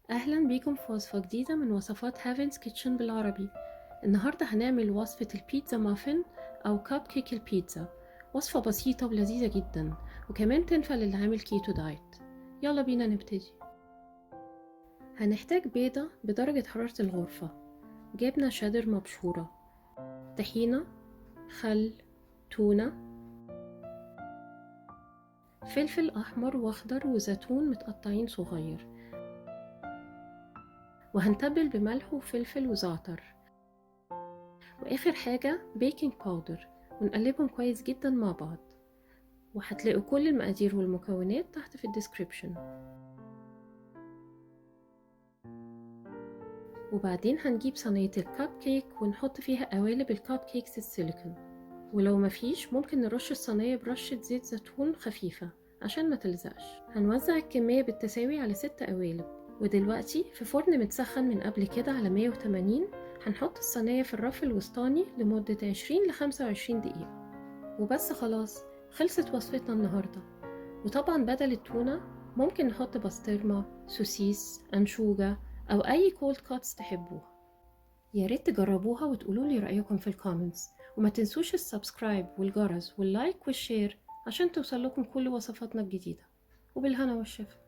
أهلا بيكم في وصفة جديدة من وصفات هافنز كيتشن بالعربي. النهاردة هنعمل وصفة البيتزا مافن أو كاب كيك البيتزا. وصفة بسيطة ولذيذة جدا، وكمان تنفع للي عامل كيتو دايت. يلا بينا نبتدي. هنحتاج بيضة بدرجة حرارة الغرفة، جبنة شيدر مبشورة، طحينة، خل، تونة، فلفل أحمر وأخضر وزيتون متقطعين صغير، وهنتبل بملح وفلفل وزعتر، واخر حاجة بيكنج باودر، ونقلبهم كويس جدا مع بعض. وهتلاقوا كل المقادير والمكونات تحت في الديسكريبشن. وبعدين هنجيب صينية الكاب كيك ونحط فيها قوالب الكاب كيكس السيليكون، ولو مفيش ممكن نرش الصينية برشة زيت زيتون خفيفة عشان ما تلزقش. هنوزع الكمية بالتساوي على 6 قوالب. ودلوقتي في فرن متسخن من قبل كده على 180 هنحط الصينية في الرف الوسطاني لمدة 20 ل 25 دقيقة. وبس خلاص، خلصت وصفتنا النهاردة. وطبعا بدل التونة ممكن نحط بسطرمة، سوسيس، أنشوجة، أو أي كولد كاتس تحبوها. يا ريت تجربوها وتقولولي رأيكم في الكومنتس، وما تنسوش السبسكرايب والجرس واللايك والشير عشان توصلكم كل وصفاتنا الجديدة. وبالهنا والشفا.